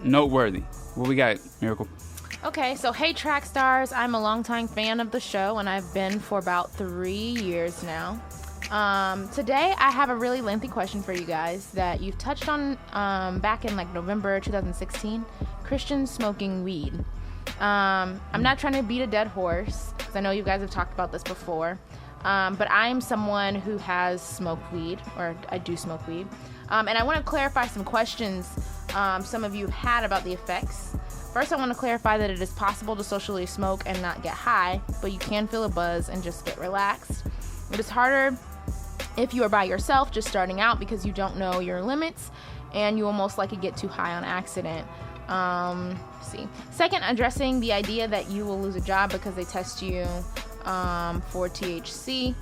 Noteworthy. What we got, Miracle? Okay, so hey Trackstarz, I'm a longtime fan of the show, and I've been for about 3 years now. Today I have a really lengthy question for you guys that you've touched on back in like November 2016, Christians smoking weed. I'm not trying to beat a dead horse, because I know you guys have talked about this before, but I'm someone who has smoked weed, or I do smoke weed, and I want to clarify some questions some of you have had about the effects. First, I want to clarify that it is possible to socially smoke and not get high, but you can feel a buzz and just get relaxed. It is harder if you are by yourself, just starting out, because you don't know your limits, and you will most likely get too high on accident. Second, addressing the idea that you will lose a job because they test you for THC.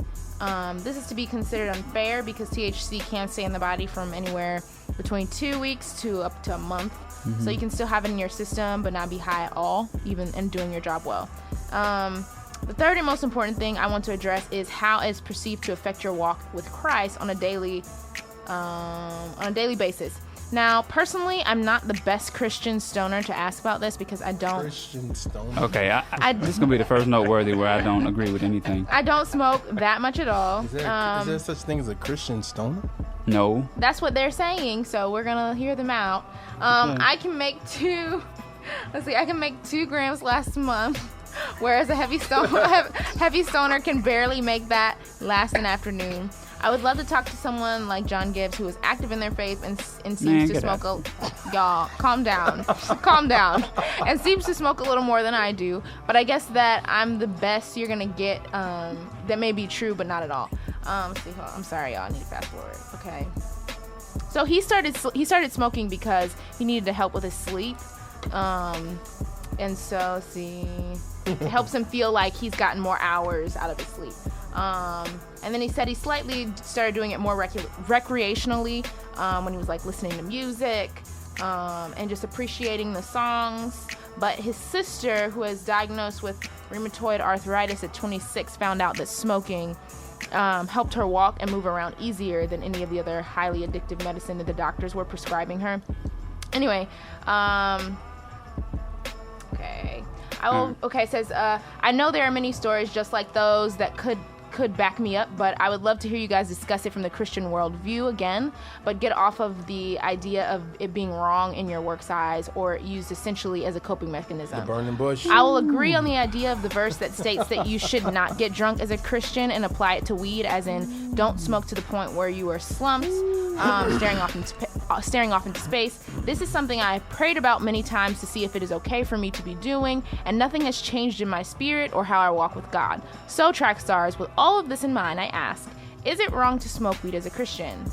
This is to be considered unfair because THC can stay in the body from anywhere between 2 weeks to up to a month. Mm-hmm. So you can still have it in your system but not be high at all, even and doing your job well. The third and most important thing I want to address is how it's perceived to affect your walk with Christ on a daily basis. Now, personally, I'm not the best Christian stoner to ask about this because I don't... Christian stoner? Okay, this is going to be the first Noteworthy where I don't agree with anything. I don't smoke that much at all. Is there such thing as a Christian stoner? No. That's what they're saying, so we're going to hear them out. I can make I can make 2 grams last month, whereas a heavy stoner can barely make that last an afternoon. I would love to talk to someone like John Gibbs, who is active in their faith and seems to smoke y'all, calm down, and seems to smoke a little more than I do. But I guess that I'm the best you're gonna get. That may be true, but not at all. Let's see, I'm sorry, y'all. I need to fast forward. Okay. So he started smoking because he needed to help with his sleep. And so let's see, it helps him feel like he's gotten more hours out of his sleep. And then he said he slightly started doing it more recreationally when he was like listening to music and just appreciating the songs. But his sister, who was diagnosed with rheumatoid arthritis at 26, found out that smoking helped her walk and move around easier than any of the other highly addictive medicine that the doctors were prescribing her. Anyway, okay. It says, I know there are many stories just like those that could back me up, but I would love to hear you guys discuss it from the Christian worldview again, but get off of the idea of it being wrong in your work's eyes or used essentially as a coping mechanism. The burning bush. I will agree on the idea of the verse that states that you should not get drunk as a Christian and apply it to weed, as in don't smoke to the point where you are slumped, staring off into space. This is something I have prayed about many times to see if it is okay for me to be doing, and nothing has changed in my spirit or how I walk with God. So, Trackstarz, with all of this in mind, I ask, is it wrong to smoke weed as a Christian?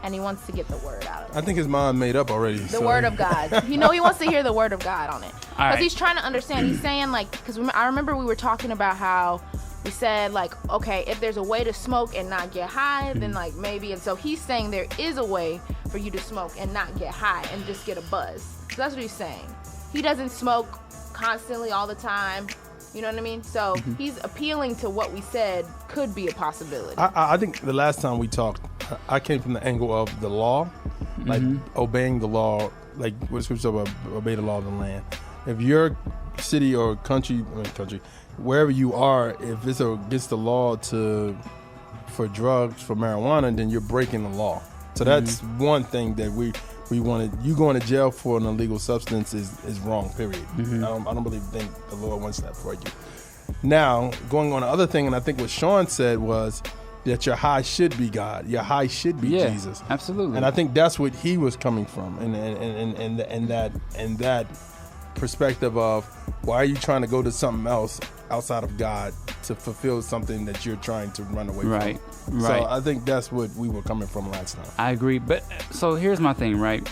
And he wants to get the word out of it. I think his mind made up already. The word of God. He wants to hear the word of God on it. Because he's trying to understand. He's saying, like, because I remember we were talking about how we said, like, okay, if there's a way to smoke and not get high, then, like, maybe. And so he's saying there is a way for you to smoke and not get high and just get a buzz. So that's what he's saying. He doesn't smoke constantly all the time. You know what I mean? So he's appealing to what we said could be a possibility. I think the last time we talked, I came from the angle of the law, like obeying the law, like what scripture about obey the law of the land. If your city or country, wherever you are, if it's against the law for drugs, for marijuana, then you're breaking the law. So that's one thing that we wanted. You going to jail for an illegal substance is wrong, period. I don't think the Lord wants that for you. Now, going on the other thing, and I think what Sean said was that your high should be God. Your high should be Jesus. Absolutely. And I think that's what he was coming from, and that perspective of why are you trying to go to something else outside of God to fulfill something that you're trying to run away from. Right. So I think that's what we were coming from last time. I agree. But so here's my thing, right?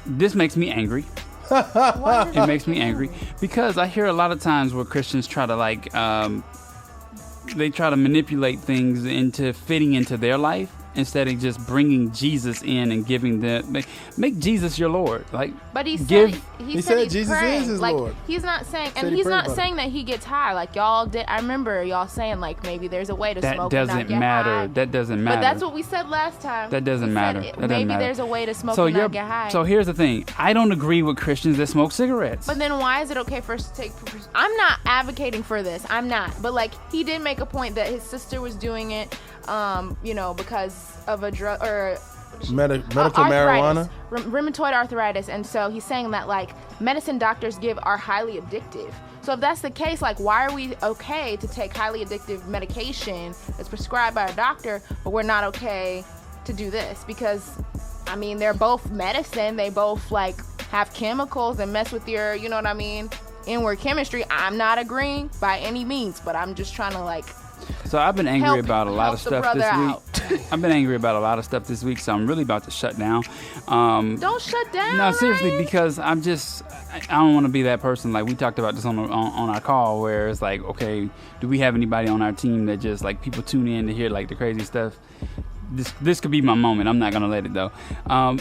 This makes me angry. It makes me angry because I hear a lot of times where Christians try to they try to manipulate things into fitting into their life instead of just bringing Jesus in and giving make Jesus your Lord. Like, but he said Jesus praying. is his like, Lord. He's not saying, Said and he he's prayed not about saying that he gets high. Like y'all did. I remember y'all saying like maybe there's a way to smoke and not get high. That doesn't matter. But that's what we said last time. That doesn't matter. Maybe there's a way to smoke and not get high. So here's the thing. I don't agree with Christians that smoke cigarettes. But then why is it okay for us to take? I'm not advocating for this. I'm not. But like he did make a point that his sister was doing it, because of a drug or medical marijuana, rheumatoid arthritis, and so he's saying that like medicine doctors give are highly addictive. So if that's the case, like why are we okay to take highly addictive medication that's prescribed by a doctor, but we're not okay to do this? Because I mean they're both medicine. They both like have chemicals and mess with your, you know what I mean, inward chemistry. I'm not agreeing by any means, but I'm just trying to like. So I've been angry about a lot of stuff this week. I've been angry about a lot of stuff this week, so I'm really about to shut down. Don't shut down. No, seriously, because I don't want to be that person. Like we talked about this on our call, where it's like, okay, do we have anybody on our team that just like people tune in to hear like the crazy stuff? This could be my moment. I'm not gonna let it though.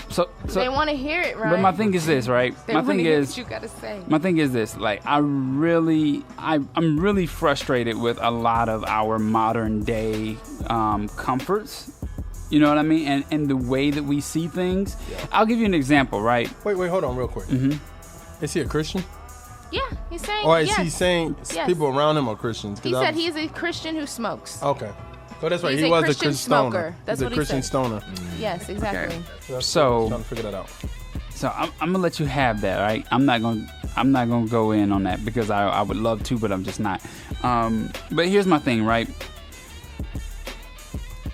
So they want to hear it, right? But my thing is this, right? My thing is what you gotta say. My thing is this, like I'm really frustrated with a lot of our modern day comforts. You know what I mean? And the way that we see things. Yeah. I'll give you an example, right? Wait, hold on real quick. Mm-hmm. Is he a Christian? Yeah, he's saying. Or is he saying people around him are Christians? He said he's a Christian who smokes. Okay. So that's right. He was a Christian stoner. Smoker. That's what he Christian said. stoner. Yes, exactly. Okay. So trying to figure that out. So I'm gonna let you have that, right? I'm not gonna go in on that because I would love to, but I'm just not. But here's my thing, right?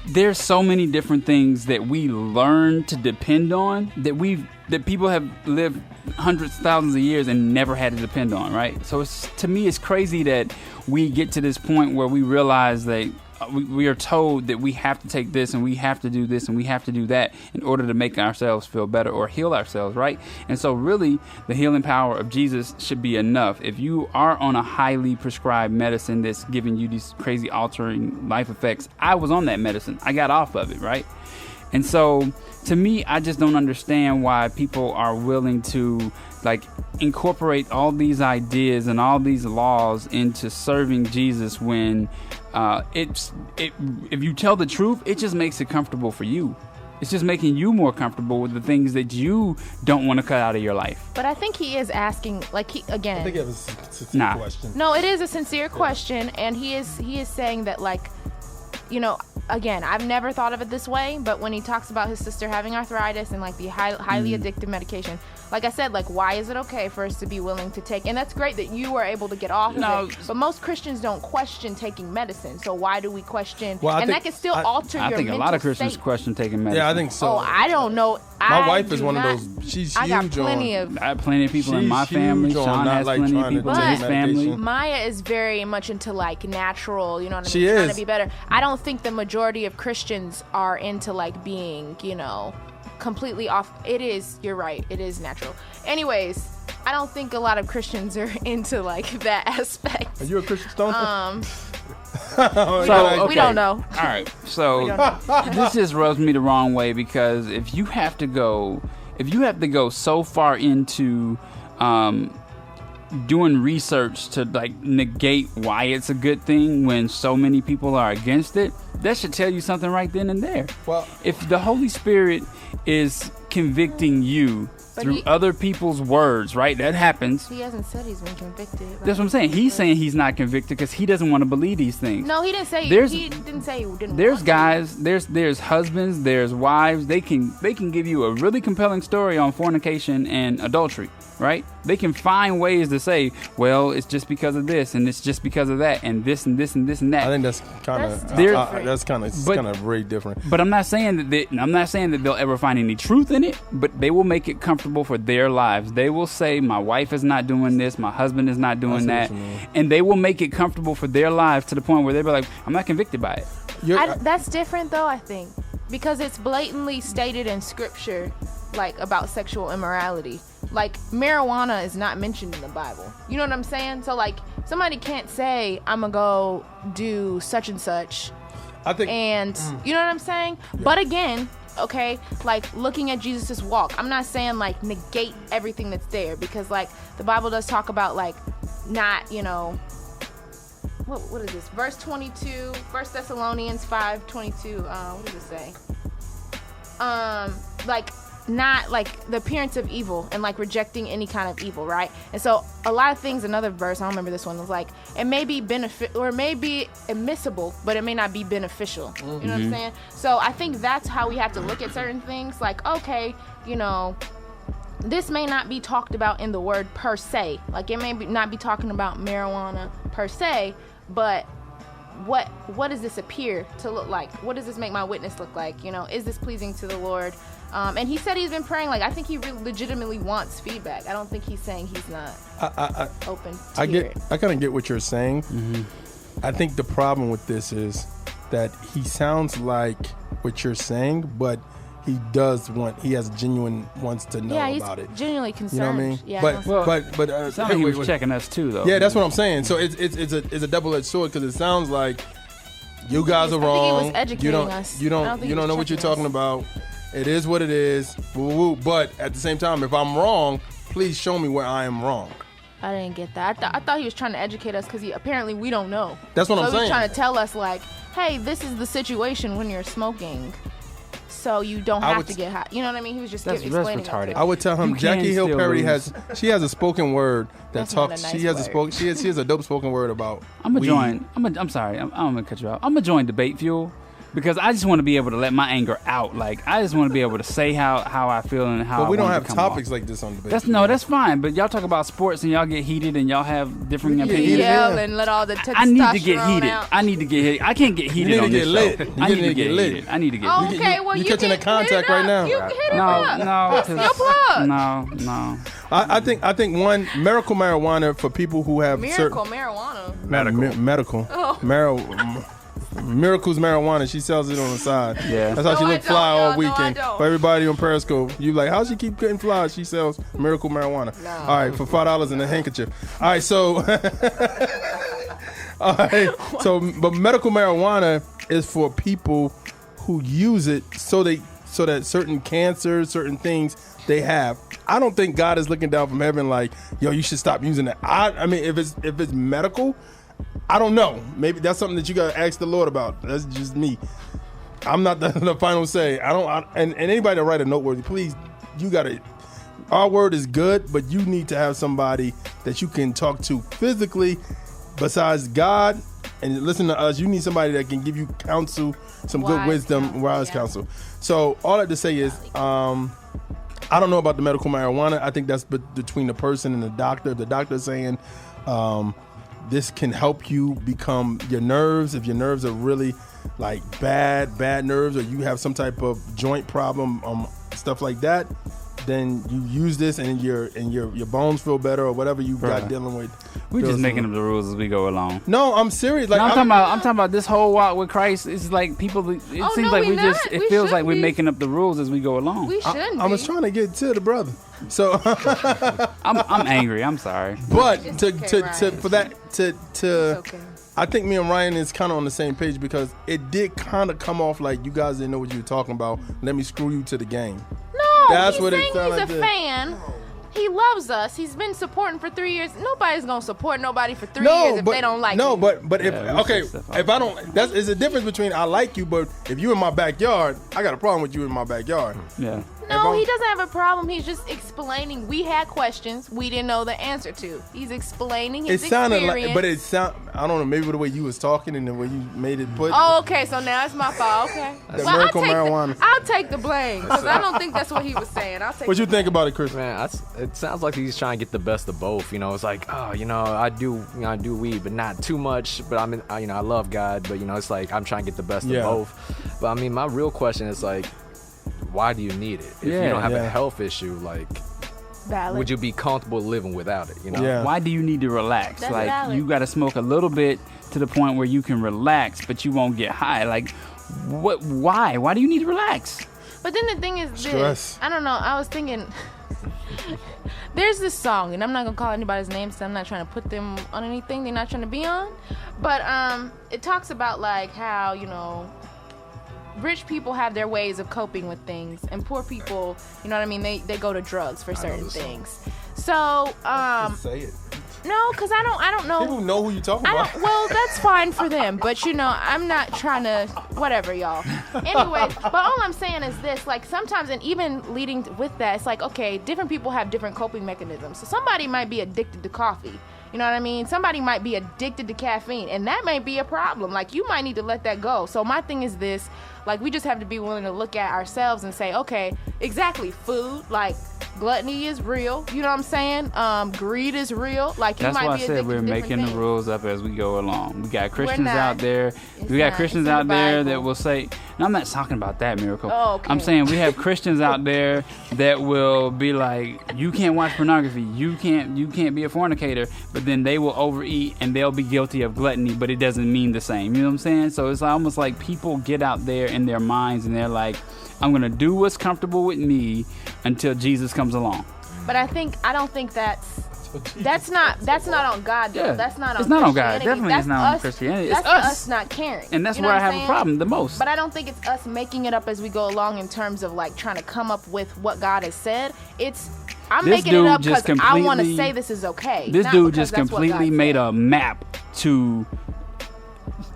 There's so many different things that we learn to depend on that people have lived hundreds, thousands of years and never had to depend on, right? So to me, it's crazy that we get to this point where we realize that we are told that we have to take this and we have to do this and we have to do that in order to make ourselves feel better or heal ourselves, right? And so really the healing power of Jesus should be enough. If you are on a highly prescribed medicine that's giving you these crazy altering life effects, I was on that medicine. I got off of it, right? And so to me, I just don't understand why people are willing to like incorporate all these ideas and all these laws into serving Jesus when if you tell the truth, it just makes it comfortable for you. It's just making you more comfortable with the things that you don't want to cut out of your life. But I think he is asking, like I think it was a sincere question. No, it is a sincere question, and he is saying that, like, you know, again, I've never thought of it this way, but when he talks about his sister having arthritis and like the highly addictive medication, like I said, like why is it okay for us to be willing to take? And that's great that you were able to get off of it. But most Christians don't question taking medicine, so why do we question? And that can still alter your mental state. I think a lot of Christians question taking medicine. Yeah, I think so. Oh, I don't know. My wife is one of those. She's huge. I got plenty I have plenty of people in my family. Sean has plenty of people in his family. Maya is very much into like natural, you know what I mean? She is trying to be better. I don't think the majority of Christians are into like being, you know, completely off. It is, you're right, it is natural. Anyways, I don't think a lot of Christians are into like that aspect. Are you a Christian stoner? We don't know. All right, so this just rubs me the wrong way because if you have to go so far into doing research to like negate why it's a good thing when so many people are against it, that should tell you something right then and there. Well, if the Holy Spirit is convicting you through other people's words, right? That happens. He hasn't said he's been convicted. Right? That's what I'm saying. He's saying he's not convicted because he doesn't want to believe these things. No, he didn't say. He didn't say he didn't. There's guys. There's husbands. There's wives. They can give you a really compelling story on fornication and adultery, right? They can find ways to say, well, it's just because of this and it's just because of that and this and this and this and that. I think that's kind of very different. But I'm not saying that they'll ever find any truth in it. But they will make it comfortable for their lives. They will say, my wife is not doing this, my husband is not doing that, and they will make it comfortable for their lives to the point where they'll be like, I'm not convicted by it. That's different though, I think, because it's blatantly stated in scripture, like about sexual immorality. Like marijuana is not mentioned in the Bible. You know what I'm saying? So like somebody can't say, I'm gonna go do such and such I think, and you know what I'm saying? Yeah. But again, okay, like looking at Jesus's walk, I'm not saying like negate everything that's there, because like the Bible does talk about like not, you know, what is this? Verse 22, 1 Thessalonians 5:22. What does it say? Like not like the appearance of evil and like rejecting any kind of evil, right? And so a lot of things, another verse, I don't remember this one, was like it may be or it may be admissible, but it may not be beneficial. You know what I'm saying? So I think that's how we have to look at certain things. Like, okay, you know, this may not be talked about in the word per se. Like it may not be talking about marijuana per se, but what does this appear to look like? What does this make my witness look like? You know, is this pleasing to the Lord? And he said he's been praying. Like, I think he really legitimately wants feedback. I don't think he's saying he's not open to hear it. I kind of get what you're saying. I think the problem with this is that he sounds like what you're saying, but he has genuine wants to know about it. Yeah, he's genuinely concerned. You know what I mean? Yeah, but sounds like he was checking us too, though. Yeah, that's what I'm saying. So it's a double-edged sword, because it sounds like you guys are wrong. I think he was educating us. You don't know what you're talking about. It is what it is. Woo-woo. But at the same time, if I'm wrong, please show me where I am wrong. I didn't get that. I thought he was trying to educate us, because apparently we don't know. That's what I'm saying. So he was trying to tell us like, hey, this is the situation when you're smoking. So you don't have to get high. You know what I mean? He was just explaining retarded. it. I would tell him Jackie Hill Perry has a spoken word that talks. She has a dope spoken word about. I'm sorry. I'm gonna cut you off. I'm gonna join Debate Fuel, because I just want to be able to let my anger out. Like, I just want to be able to say how I feel and how. But we don't have topics like this on Debate. That's fine. But y'all talk about sports and y'all get heated and y'all have different opinions. Yell and let all the testosterone I need to get heated. Out. I need to get heated. I can't get heated on this show. I need to get lit. I need to get heated. Okay, well, you're catching a contact right now. You hit him up. No. Your plug. No. I think one, medical marijuana for people who have marijuana. Medical. Oh. Miracles Marijuana. She sells it on the side. Yeah. That's how she look fly all weekend. No, For everybody on Periscope, you like, how she keep getting fly? She sells Miracle Marijuana. No. All right, for $5 in a handkerchief. All right, so but medical marijuana is for people who use it so that certain cancers, certain things they have. I don't think God is looking down from heaven like, yo, you should stop using that. I mean, if it's medical, I don't know. Maybe that's something that you gotta ask the Lord about. That's just me. I'm not the final say. And anybody that write a Noteworthy, please, you gotta. Our word is good, but you need to have somebody that you can talk to physically, besides God, and listen to us. You need somebody that can give you counsel, some good wisdom, wise counsel. So all I have to say is, I don't know about the medical marijuana. I think that's between the person and the doctor. If the doctor is saying, this can help you become your nerves. If your nerves are really like bad nerves, or you have some type of joint problem, stuff like that, then you use this and your bones feel better, or whatever you got dealing with. We're just making up the rules as we go along. No, I'm serious. Like, I'm talking about this whole walk with Christ. It's like people. It seems like it feels like we're making up the rules as we go along. We shouldn't. I was trying to get to the brother. So I'm angry. I'm sorry. But I think me and Ryan is kind of on the same page, because it did kind of come off like you guys didn't know what you were talking about. Let me screw you to the game. No, that's he's what saying it sounded he's a fan. He loves us. He's been supporting for 3 years. Nobody's gonna support nobody for 3 years if they don't like you. But if I don't, there's a difference between I like you, but if you in my backyard, I got a problem with you in my backyard. Yeah. No, he doesn't have a problem. He's just explaining. We had questions we didn't know the answer to. He's explaining his experience. I don't know, maybe the way you was talking and the way you made it put. Oh, okay, so now it's my fault. Okay. Miracle marijuana. I'll take the blame, because I don't think that's what he was saying. What you think about it, Chris? Man, it sounds like he's trying to get the best of both. You know, it's like, I do weed, but not too much. But I love God, but it's like I'm trying to get the best of both. But I mean, my real question is like, why do you need it? If you don't have a health issue, like, valid. Would you be comfortable living without it? Why do you need to relax? That's like valid. You got to smoke a little bit to the point where you can relax, but you won't get high. Like, what? Why do you need to relax? But then the thing is stress. I don't know. I was thinking There's this song, and I'm not gonna call anybody's name, so I'm not trying to put them on anything they're not trying to be on. But it talks about like how, you know, rich people have their ways of coping with things, and poor people, you know what I mean, they go to drugs for certain things. So Just say it. no, because I don't know. People know who you're talking about. Well, that's fine for them, but you know, I'm not trying to, whatever, y'all. Anyway, but all I'm saying is this, like sometimes, and even leading with that, it's like, okay, different people have different coping mechanisms. So somebody might be addicted to coffee. You know what I mean? Somebody might be addicted to caffeine, and that may be a problem. Like, you might need to let that go. So my thing is this, like, we just have to be willing to look at ourselves and say, okay, exactly, food, like, gluttony is real. You know what I'm saying? Greed is real. Like, you That's might why I be said addicted we're to different making things. the rules up as we go along. We got Christians not. out there. It's We got not. Christians It's in out the there Bible. that will say, and I'm not talking about that, Miracle. Oh, okay. I'm saying we have Christians out there that will be like, you can't watch pornography, you can't be a fornicator, but then they will overeat and they'll be guilty of gluttony, but it doesn't mean the same. You know what I'm saying? So it's almost like people get out there in their minds and they're like, I'm gonna do what's comfortable with me until Jesus comes along. But I don't think that's not on God though. Yeah. That's not on It's not on God. Christianity. Definitely That's it's not on us- Christianity. That's It's us. us not caring. And that's You know where I what I'm have a saying? problem the most. But I don't think it's us making it up as we go along in terms of like trying to come up with what God has said. I'm This making it up dude just because I want to completely- say this is okay. This not dude because just that's what completely God made said. a map to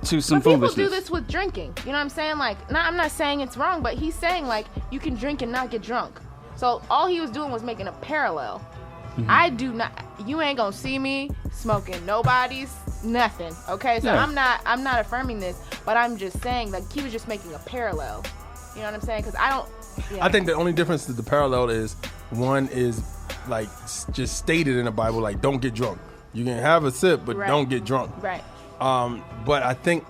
some But people foolishness. do this with drinking. You know what I'm saying? Like, I'm not saying it's wrong, but he's saying like you can drink and not get drunk. So all he was doing was making a parallel. Mm-hmm. I do not. You ain't gonna see me smoking nobody's nothing. Okay, so Yeah. I'm not affirming this, but I'm just saying like he was just making a parallel. You know what I'm saying? Because I don't. Yeah. I think the only difference to the parallel is one is like just stated in the Bible, like don't get drunk. You can have a sip, but Right. don't get drunk. Right. But I think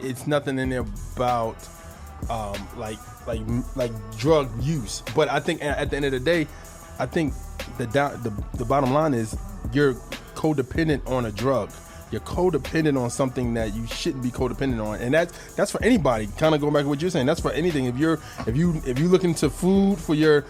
it's nothing in there about like drug use. But I think at the end of the day, I think the bottom line is you're codependent on a drug. You're codependent on something that you shouldn't be codependent on, and that's for anybody. Kind of going back to what you're saying, that's for anything. If you looking to food for your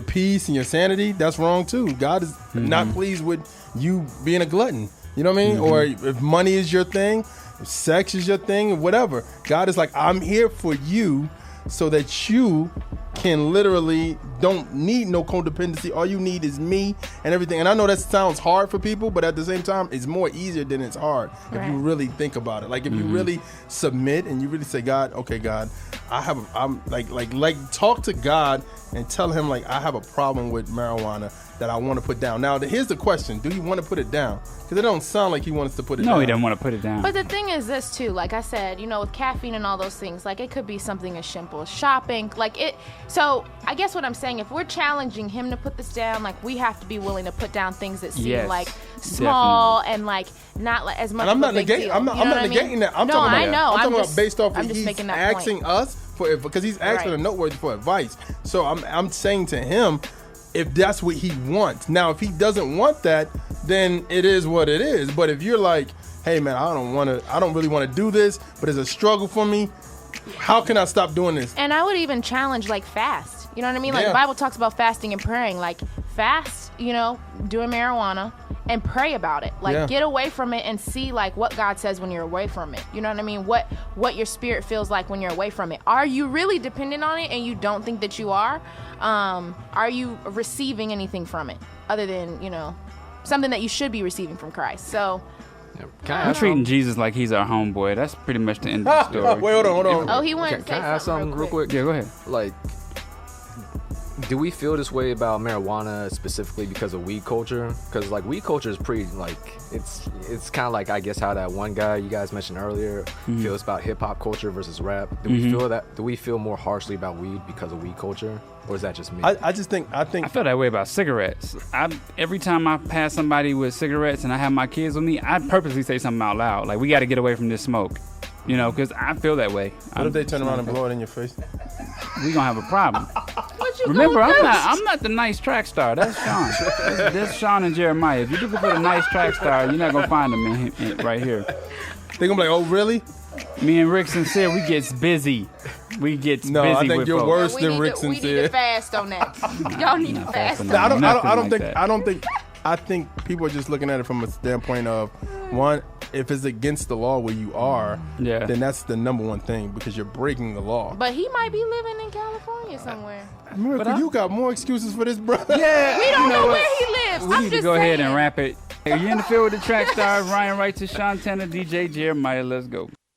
peace and your sanity, that's wrong too. God is not pleased with you being a glutton. You know what I mean? Or if money is your thing, if sex is your thing, whatever. God is like, I'm here for you so that you can literally don't need no codependency. All you need is me and everything. And I know that sounds hard for people, but at the same time, it's more easier than it's hard if you really think about it. Like if you really submit and you really say, God, okay, God, I'm like talk to God and tell him like I have a problem with marijuana that I want to put down. Now, here's the question: do you want to put it down? Because it don't sound like he wants to put it down. No, he doesn't want to put it down. But the thing is this too, like I said, you know, with caffeine and all those things, like it could be something as simple as shopping, like it. So I guess what I'm saying, if we're challenging him to put this down, like we have to be willing to put down things that seem Yes, like small definitely. and like not like as much. And I'm of not a big negating. deal. I'm not You know what I negating mean? that. I'm no, talking about. I know. I'm talking just, about based off I'm of just he's making that asking point. us for because he's asking Right. a Noteworthy for advice. So I'm saying to him, if that's what he wants. Now, if he doesn't want that, then it is what it is. But if you're like, hey man, I don't really want to do this, but it's a struggle for me. How can I stop doing this? And I would even challenge like fast. You know what I mean? Like Yeah. the Bible talks about fasting and praying. Like fast, you know, doing marijuana and pray about it. Like Yeah. get away from it and see like what God says when you're away from it. You know what I mean? What your spirit feels like when you're away from it. Are you really dependent on it and you don't think that you are? Are you receiving anything from it other than, you know, something that you should be receiving from Christ? So Can I I'm ask treating Jesus like he's our homeboy. That's pretty much the end of the story. Wait, hold on. oh, he wanted to Can say I ask something real quick? Yeah, go ahead. Like, do we feel this way about marijuana specifically because of weed culture? Because like weed culture is pretty like it's kind of like I guess how that one guy you guys mentioned earlier feels about hip hop culture versus rap. Do we feel that? Do we feel more harshly about weed because of weed culture, or is that just me? I think I feel that way about cigarettes. Every time I pass somebody with cigarettes and I have my kids with me, I purposely say something out loud. Like, we got to get away from this smoke. You know, because I feel that way. What if they turn around and blow it in your face? We gonna have a problem. What you Remember, gonna do? I'm not the nice Trackstar. That's Sean. That's Sean and Jeremiah. If you're looking for the nice Trackstar, you're not gonna find them right here. They're gonna be like, oh really? Me and Rick Sincere, we gets busy. We gets No, busy I think with you're folks. worse We than need Rick to, we need Sincere. to fast on that. Y'all need to fast on No, that. I don't think I think people are just looking at it from a standpoint of one, if it's against the law where you are, then that's the number one thing because you're breaking the law. But he might be living in California somewhere. Miracle, you got more excuses for this, brother. Yeah, We don't know where he lives. We I'm need to just go ahead and saying. wrap it. You're in the field with the Trackstar. Ryan Wright to SEANTANA, DJ Jeremiah. Let's go.